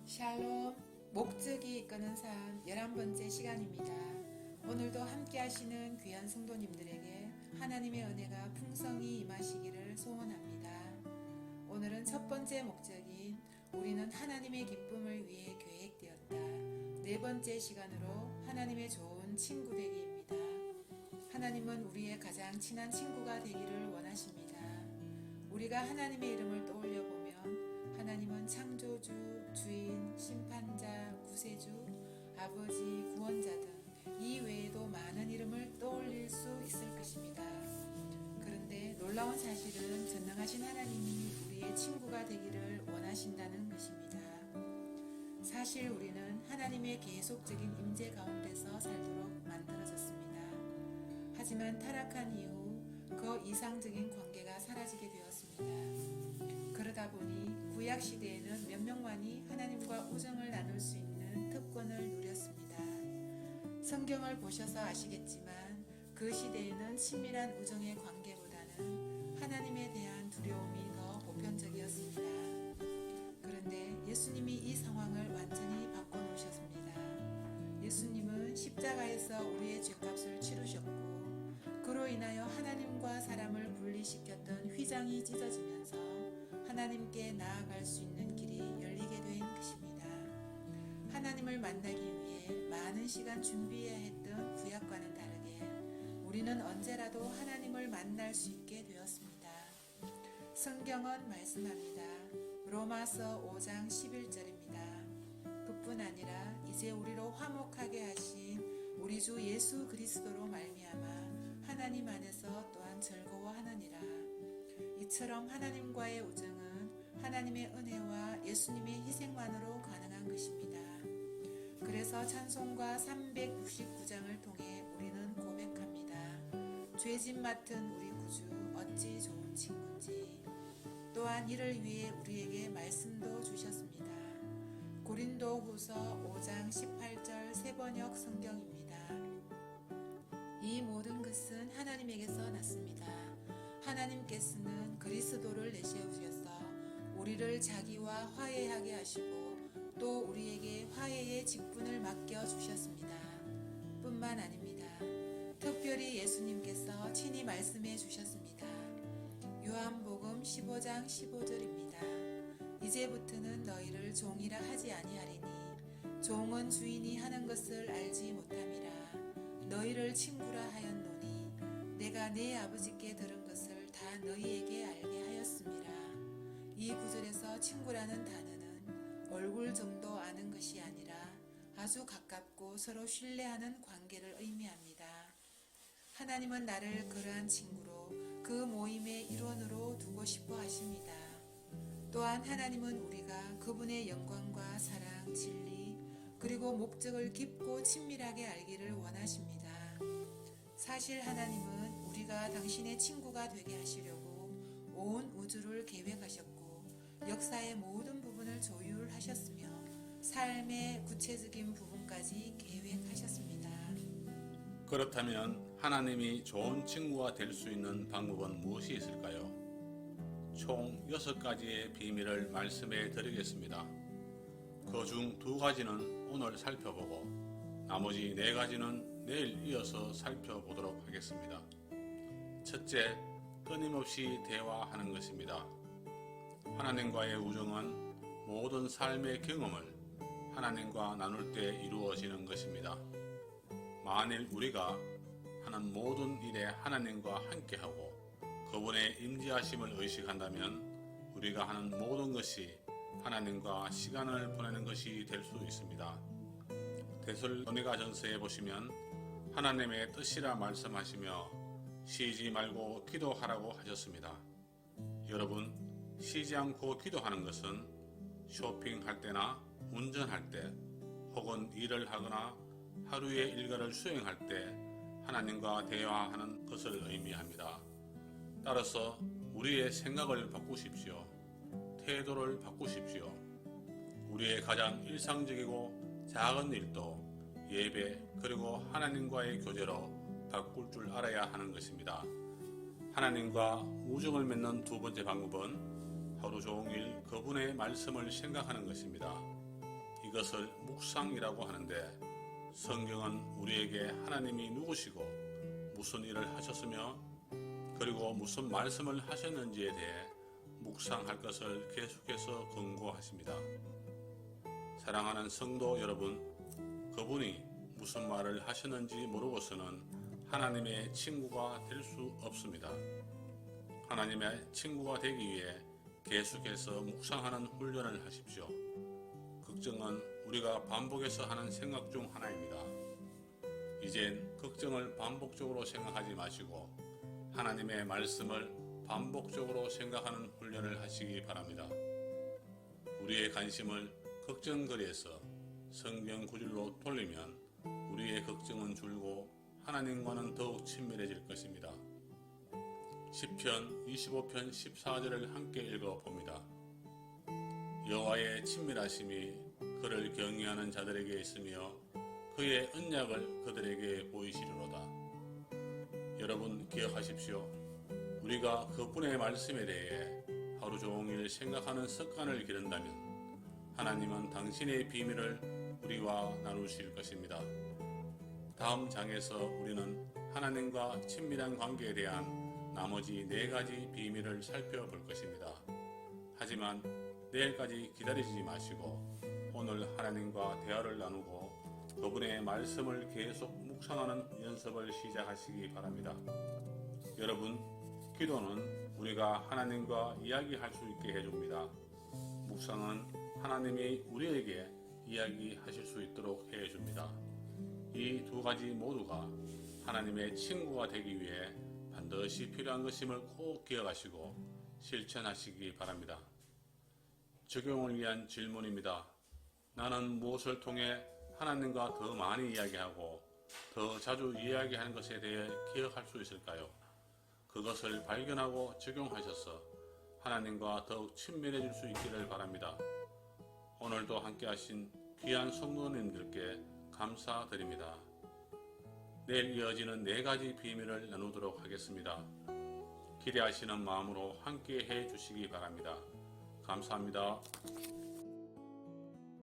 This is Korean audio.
샬롬, 목적이 이끄는 삶 11번째 시간입니다. 오늘도 함께 하시는 귀한 성도님들에게 하나님의 은혜가 풍성히 임하시기를 소원합니다. 오늘은 첫 번째 목적인 우리는 하나님의 기쁨을 위해 계획되었다. 네 번째 시간으로 하나님의 좋은 친구 되기입니다. 하나님은 우리의 가장 친한 친구가 되기를 원하십니다. 우리가 하나님의 이름을 떠올려 보면 하나님은 창조주, 주인, 심판자, 구세주, 아버지, 구원자 등 이 외에도 많은 이름을 떠올릴 수 있을 것입니다. 그런데 놀라운 사실은 전능하신 하나님이 우리의 친구가 되기를 원하신다는 것입니다. 사실 우리는 하나님의 계속적인 임재 가운데서 살도록 만들어졌습니다. 하지만 타락한 이후 그 이상적인 관계가 사라지게 되었습니다. 그러다 보니 구약 시대에는 몇 명만이 하나님과 우정을 나눌 수 있는 특권을 누렸습니다. 성경을 보셔서 아시겠지만 그 시대에는 친밀한 우정의 관계보다는 하나님에 대한 두려움이 더 보편적이었습니다. 그런데 예수님이 이 상황을 완전히 바꿔놓으셨습니다. 예수님은 십자가에서 우리의 죄값을 치르셨고 그로 인하여 하나님과 사람을 분리시켰던 휘장이 찢어지면서 하나님께 나아갈 수 있는 길이 열리게 된 것입니다. 하나님을 만나기 위해 많은 시간 준비해야 했던 구약과는 다르게 우리는 언제라도 하나님을 만날 수 있게 되었습니다. 성경은 말씀합니다. 로마서 5장 11절입니다. 그뿐 아니라 이제 우리로 화목하게 하신 우리 주 예수 그리스도로 말미암아 하나님 안에서 또한 즐거워하느니라. 이처럼 하나님과의 우정은 하나님의 은혜와 예수님의 희생만으로 가능한 것입니다. 그래서 찬송가 369장을 통해 우리는 고백합니다. 죄짐 맡은 우리 구주 어찌 좋은 친구인지. 또한 이를 위해 우리에게 말씀도 주셨습니다. 고린도후서 5장 18절 새번역 성경입니다. 이 모든 것은 하나님에게서 났습니다. 하나님께서는 그리스도를 내세우셔서 우리를 자기와 화해하게 하시고 또 우리에게 화해의 직분을 맡겨 주셨습니다. 뿐만 아닙니다. 특별히 예수님께서 친히 말씀해 주셨습니다. 요한복음 15장 15절입니다. 이제부터는 너희를 종이라 하지 아니하리니 종은 주인이 하는 것을 알지 못함이라. 너희를 친구라 하였노니 내가 내 아버지께 들은 것을 다 너희에게 알게 하였음이라. 이 구절에서 친구라는 단어는 얼굴 정도 아는 것이 아니라 아주 가깝고 서로 신뢰하는 관계를 의미합니다. 하나님은 나를 그러한 친구로 그 모임의 일원으로 두고 싶어 하십니다. 또한 하나님은 우리가 그분의 영광과 사랑, 진리, 그리고 목적을 깊고 친밀하게 알기를 원하십니다. 사실 하나님은 우리가 당신의 친구가 되게 하시려고 온 우주를 계획하셨고 역사의 모든 부분을 조율하셨으며 삶의 구체적인 부분까지 계획하셨습니다. 그렇다면 하나님이 좋은 친구가 될 수 있는 방법은 무엇이 있을까요? 총 6가지의 비밀을 말씀해 드리겠습니다. 그 중 2가지는 오늘 살펴보고 나머지 4가지는 내일 이어서 살펴보도록 하겠습니다. 첫째, 끊임없이 대화하는 것입니다. 하나님과의 우정은 모든 삶의 경험을 하나님과 나눌 때 이루어지는 것입니다. 만일 우리가 하는 모든 일에 하나님과 함께하고 그분의 임재하심을 의식한다면 우리가 하는 모든 것이 하나님과 시간을 보내는 것이 될 수 있습니다. 데살로니가전서에 보시면 하나님의 뜻이라 말씀하시며 쉬지 말고 기도하라고 하셨습니다. 여러분, 쉬지 않고 기도하는 것은 쇼핑할 때나 운전할 때 혹은 일을 하거나 하루의 일과를 수행할 때 하나님과 대화하는 것을 의미합니다. 따라서 우리의 생각을 바꾸십시오. 태도를 바꾸십시오. 우리의 가장 일상적이고 작은 일도 예배 그리고 하나님과의 교제로 바꿀 줄 알아야 하는 것입니다. 하나님과 우정을 맺는 2번째 방법은 하루 종일 그분의 말씀을 생각하는 것입니다. 이것을 묵상이라고 하는데, 성경은 우리에게 하나님이 누구시고 무슨 일을 하셨으며 그리고 무슨 말씀을 하셨는지에 대해 묵상할 것을 계속해서 권고하십니다. 사랑하는 성도 여러분, 그분이 무슨 말을 하셨는지 모르고서는 하나님의 친구가 될 수 없습니다. 하나님의 친구가 되기 위해 계속해서 묵상하는 훈련을 하십시오. 걱정은 우리가 반복해서 하는 생각 중 하나입니다. 이젠 걱정을 반복적으로 생각하지 마시고 하나님의 말씀을 반복적으로 생각하는 훈련을 하시기 바랍니다. 우리의 관심을 걱정거리에서 성경 구절로 돌리면 우리의 걱정은 줄고 하나님과는 더욱 친밀해질 것입니다. 시편 25편 14절을 함께 읽어봅니다. 여호와의 친밀하심이 그를 경외하는 자들에게 있으며 그의 언약을 그들에게 보이시리로다. 여러분 기억하십시오. 우리가 그분의 말씀에 대해 하루 종일 생각하는 습관을 기른다면 하나님은 당신의 비밀을 우리와 나누실 것입니다. 다음 장에서 우리는 하나님과 친밀한 관계에 대한 나머지 4가지 비밀을 살펴볼 것입니다. 하지만 내일까지 기다리지 마시고 오늘 하나님과 대화를 나누고 그분의 말씀을 계속 묵상하는 연습을 시작하시기 바랍니다. 여러분, 기도는 우리가 하나님과 이야기할 수 있게 해줍니다. 묵상은 하나님이 우리에게 이야기하실 수 있도록 해줍니다. 이 2가지 모두가 하나님의 친구가 되기 위해 반드시 필요한 것임을 꼭 기억하시고 실천하시기 바랍니다. 적용을 위한 질문입니다. 나는 무엇을 통해 하나님과 더 많이 이야기하고 더 자주 이야기하는 것에 대해 기억할 수 있을까요? 그것을 발견하고 적용하셔서 하나님과 더욱 친밀해질 수 있기를 바랍니다. 오늘도 함께 하신 귀한 성도님들께 감사드립니다. 내일 이어지는 4가지 비밀을 나누도록 하겠습니다. 기대하시는 마음으로 함께 해 주시기 바랍니다. 감사합니다.